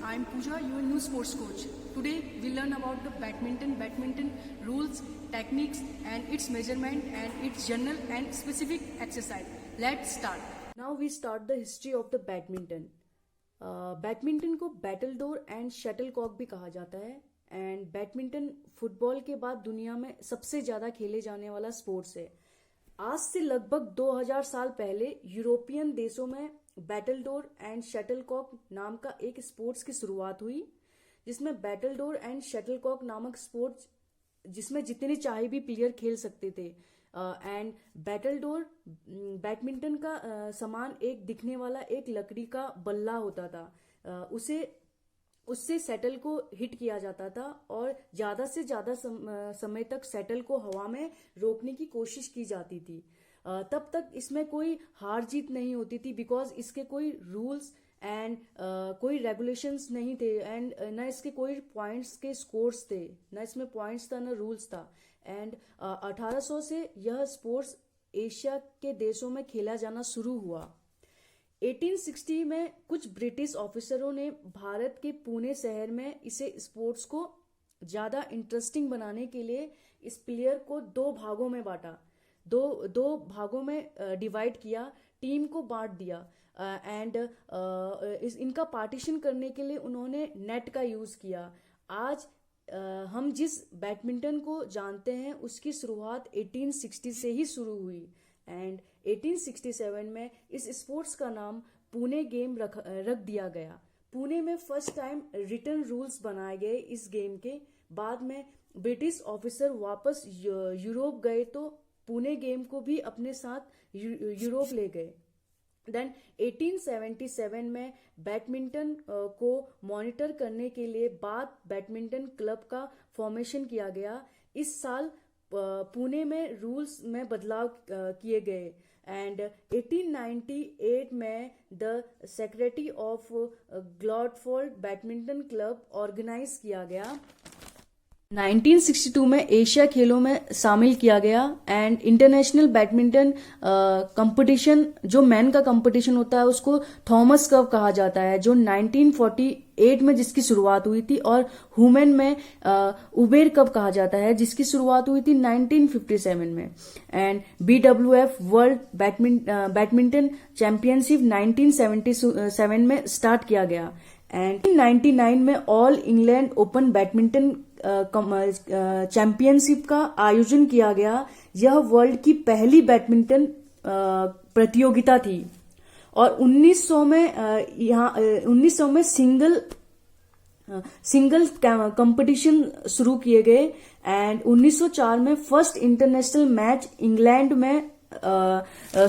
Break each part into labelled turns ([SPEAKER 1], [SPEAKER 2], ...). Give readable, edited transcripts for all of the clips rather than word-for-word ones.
[SPEAKER 1] I am Pooja, your new sports coach. Today we learn about the badminton rules, techniques and its measurement and its general and specific exercise. Let's start.
[SPEAKER 2] Now we start the history of the badminton. Badminton को battle door and shuttlecock भी कहा जाता है and badminton football के बाद दुनिया में सबसे ज्यादा खेले जाने वाला स्पोर्ट्स है. आज से लगभग 2000 साल पहले यूरोपियन देशों में बैटल डोर एंड शटलकॉक नाम का एक स्पोर्ट्स की शुरुआत हुई, जिसमें बैटल डोर एंड शटलकॉक नामक स्पोर्ट्स जिसमें जितने चाहे भी प्लेयर खेल सकते थे. एंड बैटल डोर बैडमिंटन का समान एक दिखने वाला एक लकड़ी का बल्ला होता था. उससे सेटल को हिट किया जाता था और ज्यादा से ज्यादा समय तक सेटल को हवा में रोकने की कोशिश की जाती थी. तब तक इसमें कोई हार जीत नहीं होती थी बिकॉज इसके कोई रूल्स एंड कोई रेगुलेशंस नहीं थे एंड न इसके कोई पॉइंट्स के स्कोर्स थे, न इसमें पॉइंट्स था न रूल्स था. एंड 1800 से यह स्पोर्ट्स एशिया के देशों में खेला जाना शुरू हुआ. 1860 में कुछ ब्रिटिश ऑफिसरों ने भारत के पुणे शहर में इसे स्पोर्ट्स को ज्यादा इंटरेस्टिंग बनाने के लिए इस प्लेयर को दो भागों में बांटा, दो भागों में डिवाइड किया, टीम को बांट दिया एंड इनका पार्टीशन करने के लिए उन्होंने नेट का यूज किया. आज हम जिस बैडमिंटन को जानते हैं उसकी शुरुआत 1860 से ही शुरू हुई एंड 1867 में इस स्पोर्ट्स का नाम पुणे गेम रख दिया गया. पुणे में फर्स्ट टाइम रिटन रूल्स बनाए गए इस गेम के. बाद में ब्रिटिश ऑफिसर वापस यूरोप गए तो पुणे गेम को भी अपने साथ यूरोप ले गए. देन 1877 में बैडमिंटन को मॉनिटर करने के लिए बाद बैडमिंटन क्लब का फॉर्मेशन किया गया. इस साल पुणे में रूल्स में बदलाव किए गए एंड 1898 में the secretary of Glodford badminton club organize किया गया. 1962 में एशिया खेलों में शामिल किया गया एंड इंटरनेशनल बैडमिंटन कंपटीशन जो मैन का कंपटीशन होता है उसको थॉमस कप कहा जाता है, जो 1948 में जिसकी शुरुआत हुई थी, और वुमेन में उबेर कप कहा जाता है जिसकी शुरुआत हुई थी 1957 में. And BWF world badminton championship 1977 में स्टार्ट किया गया एंड 1999 में all England open badminton championship का आयोजन किया गया. यह वर्ल्ड की पहली बैडमिंटन प्रतियोगिता थी और 1900 में सिंगल कंपटीशन शुरू किए गए एंड 1904 में फर्स्ट इंटरनेशनल मैच इंग्लैंड में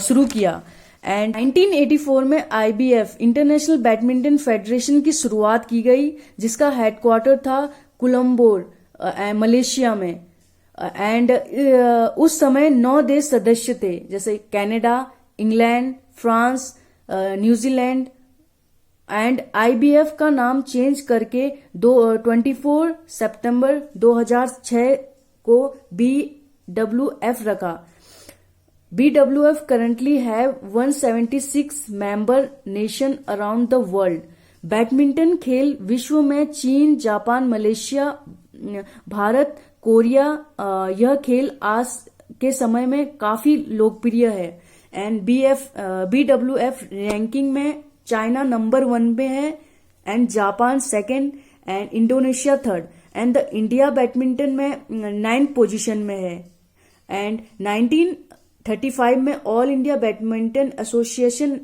[SPEAKER 2] शुरू किया एंड 1984 में IBF इंटरनेशनल बैडमिंटन फेडरेशन की शुरुआत की गई जिसका हेडक्वार्टर था कोलंबोर मलेशिया में. एंड उस समय 9 देश सदस्य थे जैसे Canada, England, France, New Zealand and IBF का नाम चेंज करके 24 सितंबर 2006 को BWF रखा. BWF currently have 176 member nation around the world. Badminton खेल विश्व में चीन, जापान, मलेशिया, भारत, कोरिया यह खेल आज के समय में काफी लोकप्रिय है एंड BWF रैंकिंग में चाइना नंबर 1 पे है and Japan second and Indonesia third and the India badminton में 9th पोजीशन में है. एंड 1935 में ऑल इंडिया बैडमिंटन एसोसिएशन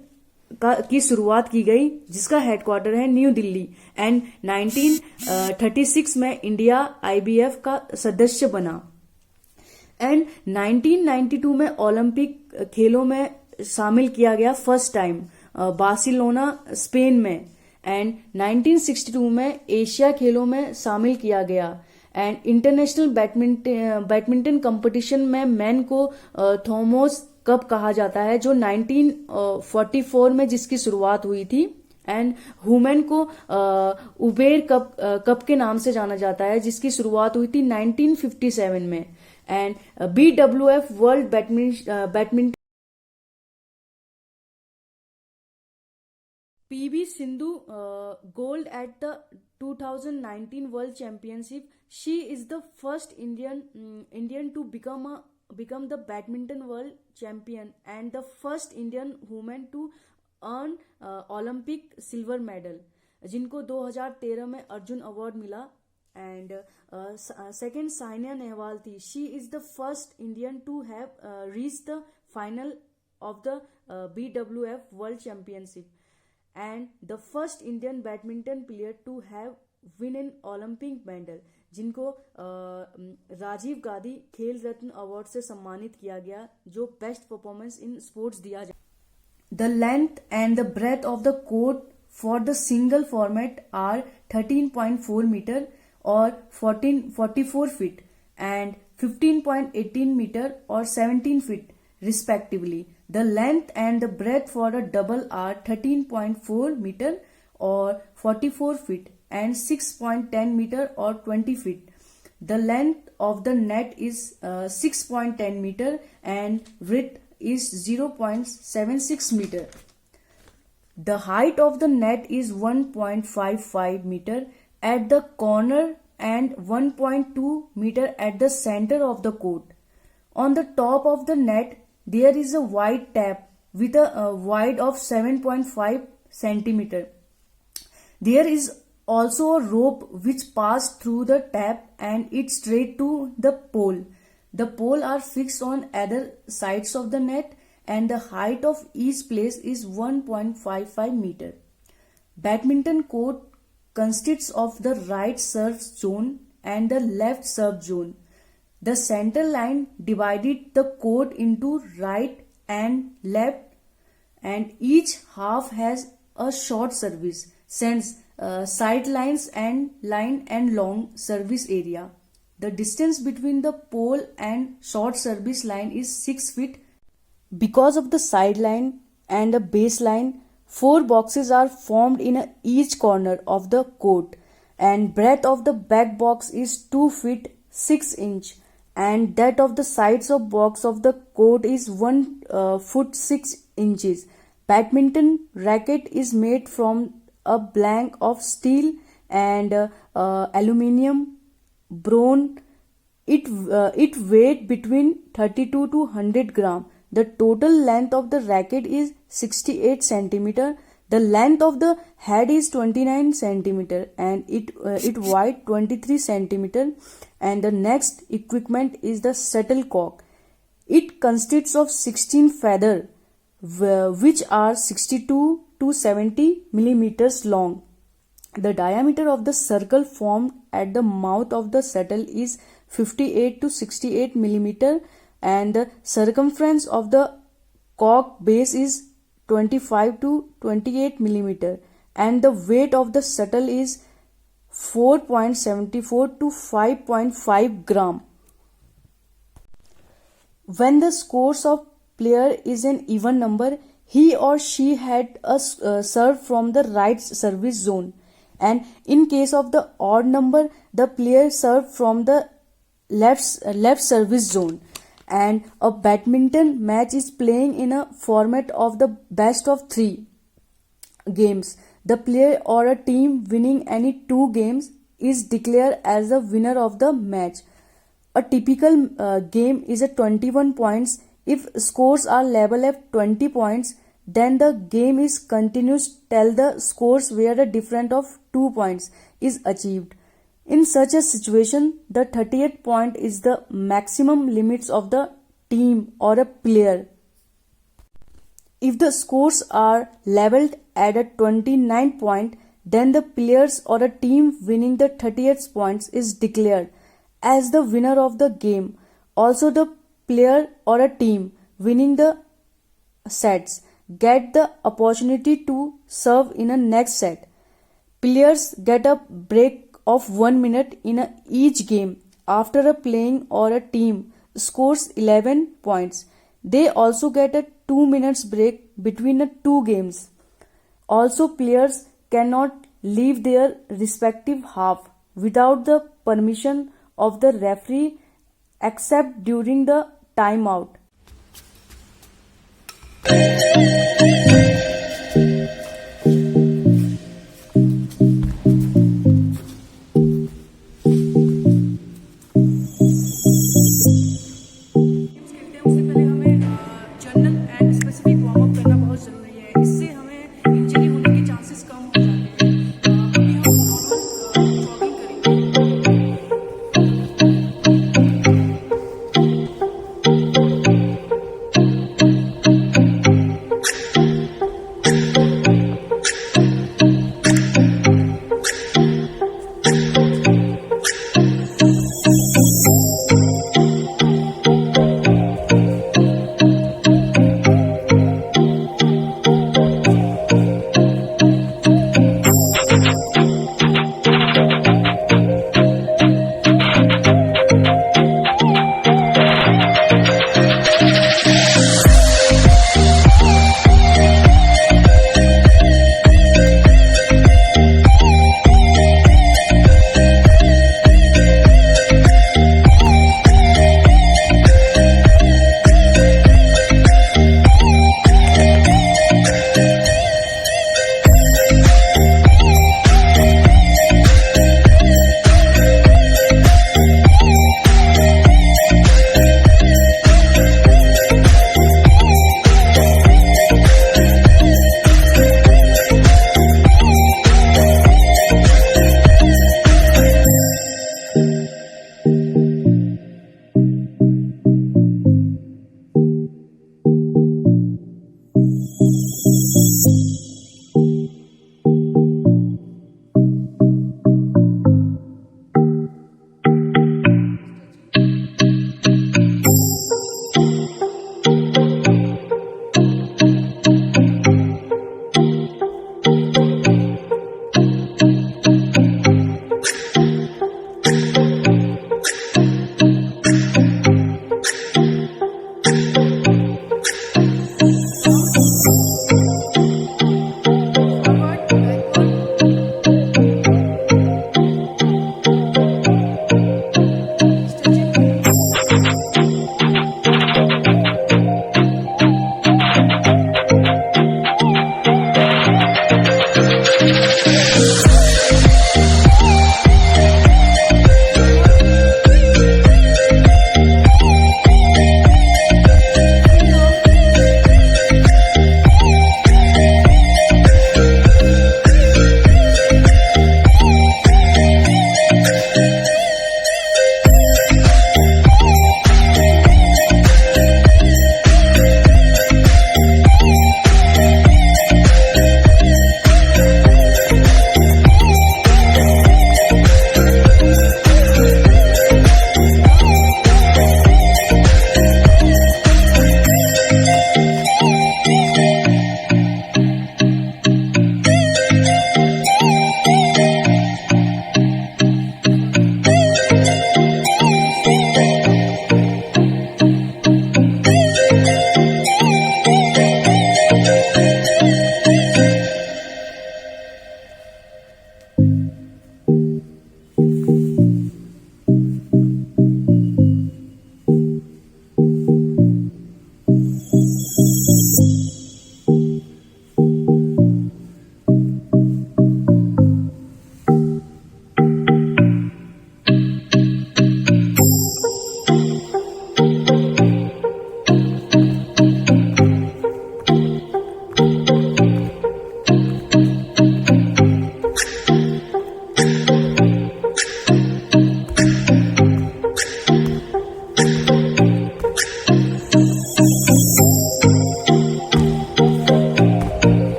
[SPEAKER 2] की शुरुआत की गई जिसका हेडक्वार्टर है न्यू दिल्ली एंड 1936 में इंडिया IBF का सदस्य बना एंड 1992 में ओलंपिक खेलों में शामिल किया गया फर्स्ट टाइम बार्सिलोना स्पेन में एंड 1962 में एशिया खेलों में शामिल किया गया एंड इंटरनेशनल बैडमिंटन कंपटीशन में मैन को थॉमस कप कहा जाता है जो 1944 में जिसकी शुरुआत हुई थी एंड वुमेन को उबेर कप के नाम से जाना जाता है जिसकी शुरुआत हुई थी 1957 में and BWF world badminton PV Sindhu gold at the 2019 World Championship. She is the first Indian to become the badminton world champion and the first Indian woman to earn Olympic silver medal, जिनको 2013 में Arjun award मिला. And second Saina Nehwal थी. She is the first Indian to have reached the final of the BWF World Championship and the first Indian badminton player to have win an Olympic medal, जिनको राजीव गांधी खेल रत्न award से सम्मानित किया गया, जो best performance in sports दिया जाए. The length and the breadth of the court for the single format are 13.4 meter or 44 feet and 15.18 meter or 17 feet respectively. The length and the breadth for a double are 13.4 meter or 44 feet and 6.10 meter or 20 feet. The length of the net is 6.10 meter and width is 0.76 meter. The height of the net is 1.55 meter at the corner and 1.2 meter at the center of the court. On the top of the net, there is a wide tap with a wide of 7.5 centimeter. There is also a rope which passes through the tap and it straight to the pole. The pole are fixed on either sides of the net and the height of each place is 1.55 meter. Badminton court consists of the right serve zone and the left serve zone. The center line divided the court into right and left and each half has a short service, since sidelines and line and long service area. The distance between the pole and short service line is 6 feet. Because of the sideline and the baseline, 4 boxes are formed in each corner of the court and breadth of the back box is 2 feet 6 inch and that of the sides of box of the court is 1 foot 6 inches. Badminton racket is made from a blank of steel and aluminium, bronze. It weight between 32 to 100 gram. The total length of the racket is 68 centimeter. The length of the head is 29 centimeter and it wide 23 centimeter. And the next equipment is the shuttlecock. It consists of 16 feathers, which are 62 to 70 millimeters long. The diameter of the circle formed at the mouth of the shuttle is 58 to 68 millimeter and the circumference of the cock base is 25 to 28 millimeter and the weight of the shuttle is 4.74 to 5.5 gram. When the scores of player is an even number, he or she had a serve from the right service zone, and in case of the odd number, the player served from the left service zone. And a badminton match is playing in a format of the best of 3 games. The player or a team winning any 2 games is declared as the winner of the match. A typical game is a 21 points. If scores are level at 20 points, then the game is continuous till the scores where the difference of 2 points is achieved. In such a situation, the 30th point is the maximum limits of the team or a player. If the scores are leveled at a 29 point, then the players or a team winning the 30th points is declared as the winner of the game. Also, the player or a team winning the sets get the opportunity to serve in a next set. Players get a break of 1 minute in each game after a playing or a team scores 11 points. They also get a 2 minutes break between the 2 games. Also, players cannot leave their respective half without the permission of the referee except during the timeout.